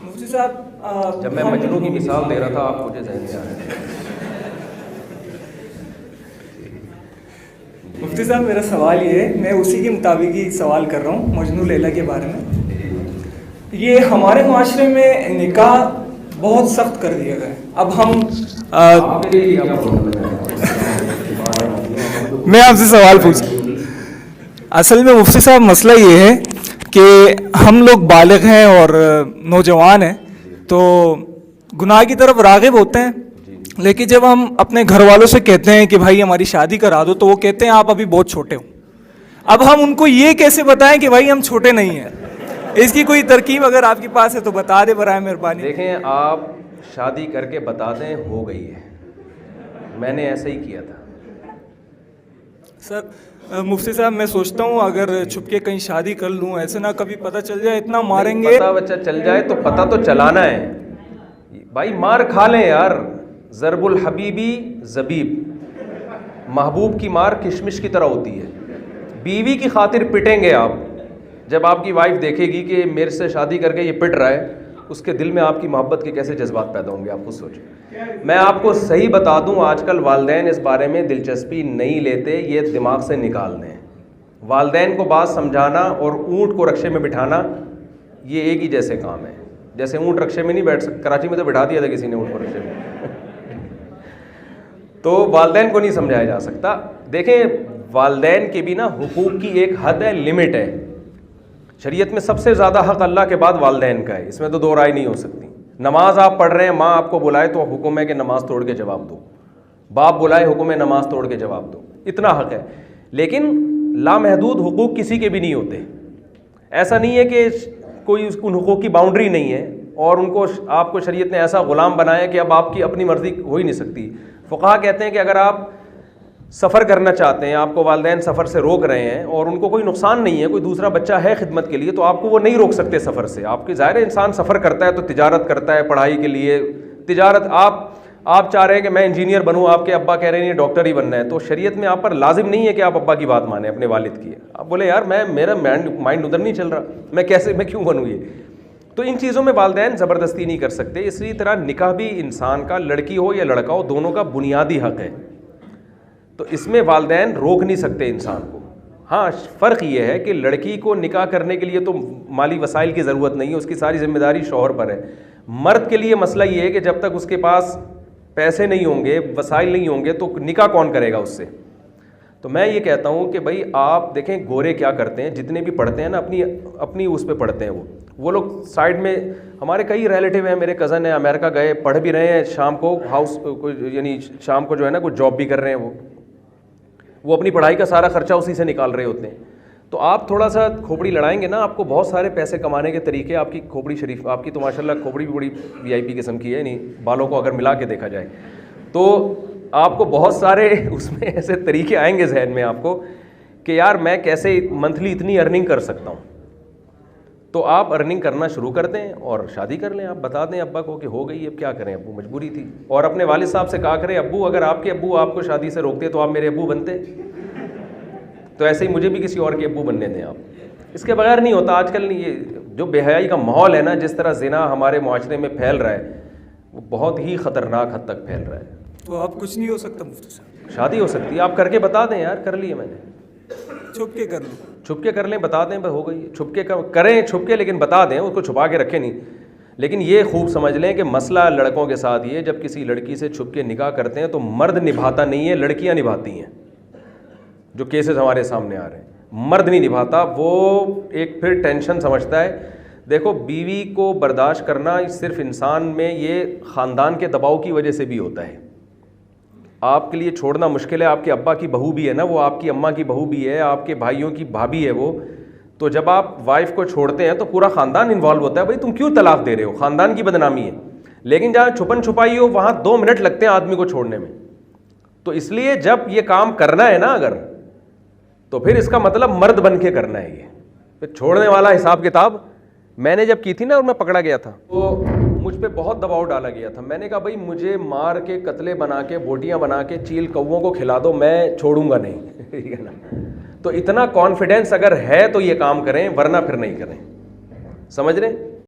مفتی صاحب جب میں مجنوں کی مثال دے رہا تھا آپ مجھے ذہن میں آ رہے تھے. مفتی صاحب میرا سوال یہ ہے, میں اسی کے مطابق ہی سوال کر رہا ہوں مجنوں لیلا کے بارے میں. یہ ہمارے معاشرے میں نکاح بہت سخت کر دیا گیا ہے. اب ہم میں آپ سے سوال پوچھ, اصل میں مفتی صاحب مسئلہ یہ ہے کہ ہم لوگ بالغ ہیں اور نوجوان ہیں تو گناہ کی طرف راغب ہوتے ہیں, لیکن جب ہم اپنے گھر والوں سے کہتے ہیں کہ بھائی ہماری شادی کرا دو تو وہ کہتے ہیں آپ ابھی بہت چھوٹے ہو. اب ہم ان کو یہ کیسے بتائیں کہ بھائی ہم چھوٹے نہیں ہیں؟ اس کی کوئی ترکیب اگر آپ کے پاس ہے تو بتا دیں برائے مہربانی. دیکھیں, آپ شادی کر کے بتا دیں ہو گئی ہے, میں نے ایسا ہی کیا تھا. سر مفتی صاحب میں سوچتا ہوں اگر چھپ کے کہیں شادی کر لوں, ایسے نہ کبھی پتہ چل جائے, اتنا ماریں گے. پتہ بچہ چل جائے تو پتہ تو چلانا ہے بھائی, مار کھا لیں یار. ضرب الحبیبی زبیب, محبوب کی مار کشمش کی طرح ہوتی ہے. بیوی کی خاطر پٹیں گے آپ. جب آپ کی وائف دیکھے گی کہ میرے سے شادی کر کے یہ پٹ رہا ہے, اس کے دل میں آپ کی محبت کے کیسے جذبات پیدا ہوں گے, آپ خود سوچیں. میں آپ کو صحیح بتا دوں, آج کل والدین اس بارے میں دلچسپی نہیں لیتے, یہ دماغ سے نکال دیں. والدین کو بات سمجھانا اور اونٹ کو رکشے میں بٹھانا یہ ایک ہی جیسے کام ہے. جیسے اونٹ رکشے میں نہیں بیٹھ سکتا, کراچی میں تو بٹھا دیا تھا کسی نے اونٹ کو رکشے میں. تو والدین کو نہیں سمجھایا جا سکتا. دیکھیں, والدین کے بھی نا حقوق کی ایک حد ہے, لمٹ ہے. شریعت میں سب سے زیادہ حق اللہ کے بعد والدین کا ہے, اس میں تو دو رائے نہیں ہو سکتی. نماز آپ پڑھ رہے ہیں, ماں آپ کو بلائے تو حکم ہے کہ نماز توڑ کے جواب دو. باپ بلائے, حکم ہے نماز توڑ کے جواب دو. اتنا حق ہے. لیکن لامحدود حقوق کسی کے بھی نہیں ہوتے. ایسا نہیں ہے کہ کوئی ان حقوق کی باؤنڈری نہیں ہے اور ان کو آپ کو شریعت نے ایسا غلام بنایا کہ اب آپ کی اپنی مرضی ہو ہی نہیں سکتی. فقہا کہتے ہیں کہ اگر آپ سفر کرنا چاہتے ہیں, آپ کو والدین سفر سے روک رہے ہیں اور ان کو کوئی نقصان نہیں ہے, کوئی دوسرا بچہ ہے خدمت کے لیے, تو آپ کو وہ نہیں روک سکتے سفر سے. آپ کے ظاہر انسان سفر کرتا ہے تو تجارت کرتا ہے, پڑھائی کے لیے تجارت. آپ چاہ رہے ہیں کہ میں انجینئر بنوں, آپ کے ابا کہہ رہے ہیں ڈاکٹر ہی بننا ہے, تو شریعت میں آپ پر لازم نہیں ہے کہ آپ ابا کی بات مانیں, اپنے والد کی. آپ بولے یار میرا مائنڈ ادھر نہیں چل رہا, میں کیوں بنوں یہ. تو ان چیزوں میں والدین زبردستی نہیں کر سکتے. اسی طرح نکاح بھی انسان کا, لڑکی ہو یا لڑکا ہو, دونوں کا بنیادی حق ہے. تو اس میں والدین روک نہیں سکتے انسان کو. ہاں, فرق یہ ہے کہ لڑکی کو نکاح کرنے کے لیے تو مالی وسائل کی ضرورت نہیں ہے, اس کی ساری ذمہ داری شوہر پر ہے. مرد کے لیے مسئلہ یہ ہے کہ جب تک اس کے پاس پیسے نہیں ہوں گے, وسائل نہیں ہوں گے, تو نکاح کون کرے گا اس سے. تو میں یہ کہتا ہوں کہ بھائی آپ دیکھیں گورے کیا کرتے ہیں, جتنے بھی پڑھتے ہیں نا اپنی اس پہ پڑھتے ہیں. وہ لوگ سائڈ میں, ہمارے کئی ریلیٹیو ہیں, میرے کزن ہیں, امریکہ گئے, پڑھ بھی رہے ہیں, شام کو یعنی شام کو جو ہے نا کوئی جاب بھی کر رہے ہیں. وہ اپنی پڑھائی کا سارا خرچہ اسی سے نکال رہے ہوتے ہیں. تو آپ تھوڑا سا کھوپڑی لڑائیں گے نا, آپ کو بہت سارے پیسے کمانے کے طریقے. آپ کی کھوپڑی شریف, آپ کی تو ماشاء اللہ کھوپڑی بھی بڑی وی آئی پی قسم کی ہے, نہیں بالوں کو اگر ملا کے دیکھا جائے تو آپ کو بہت سارے اس میں ایسے طریقے آئیں گے ذہن میں آپ کو کہ یار میں کیسے منتھلی اتنی ارننگ کر سکتا ہوں. تو آپ ارننگ کرنا شروع کر دیں اور شادی کر لیں. آپ بتا دیں ابا کو کہ ہو گئی, اب کیا کریں, ابو مجبوری تھی. اور اپنے والد صاحب سے کہا کریں, ابو اگر آپ کے ابو آپ کو شادی سے روکتے تو آپ میرے ابو بنتے, تو ایسے ہی مجھے بھی کسی اور کے ابو بننے دیں آپ. اس کے بغیر نہیں ہوتا. آج کل یہ جو بے حیائی کا ماحول ہے نا, جس طرح زنا ہمارے معاشرے میں پھیل رہا ہے, وہ بہت ہی خطرناک حد تک پھیل رہا ہے. تو اب کچھ نہیں ہو سکتا مفتی صاحب؟ شادی ہو سکتی ہے, آپ کر کے بتا دیں یار کر لیے میں نے, چھپ کے کر لوں, چھپ کے کر لیں, بتا دیں ہو گئی. چھپ کے کریں, چھپ کے, لیکن بتا دیں, اس کو چھپا کے رکھیں نہیں. لیکن یہ خوب سمجھ لیں کہ مسئلہ لڑکوں کے ساتھ یہ, جب کسی لڑکی سے چھپ کے نکاح کرتے ہیں تو مرد نبھاتا نہیں ہے, لڑکیاں نبھاتی ہیں. جو کیسز ہمارے سامنے آ رہے ہیں, مرد نہیں نبھاتا, وہ ایک پھر ٹینشن سمجھتا ہے. دیکھو, بیوی کو برداشت کرنا صرف انسان میں یہ خاندان کے دباؤ کی وجہ سے بھی ہوتا ہے. آپ کے لیے چھوڑنا مشکل ہے, آپ کے ابا کی بہو بھی ہے نا, وہ آپ کی اماں کی بہو بھی ہے, آپ کے بھائیوں کی بھابھی ہے وہ. تو جب آپ وائف کو چھوڑتے ہیں تو پورا خاندان انوالو ہوتا ہے, بھائی تم کیوں طلاق دے رہے ہو, خاندان کی بدنامی ہے. لیکن جہاں چھپن چھپائی ہو وہاں 2 منٹ لگتے ہیں آدمی کو چھوڑنے میں. تو اس لیے جب یہ کام کرنا ہے نا اگر, تو پھر اس کا مطلب مرد بن کے کرنا ہے. یہ پھر چھوڑنے والا حساب کتاب میں نے جب کی تھی نا اور میں پکڑا گیا تھا, تو مجھ پہ بہت دباؤ ڈالا گیا تھا. میں نے کہا بھائی مجھے مار کے قتلے بنا کے بوٹیاں بنا کے چیل کووں کو کھلا دو, میں چھوڑوں گا نہیں. ٹھیک ہے نا. تو اتنا کانفیڈینس اگر ہے تو یہ کام کریں, ورنہ پھر نہیں کریں. سمجھ رہے ہیں؟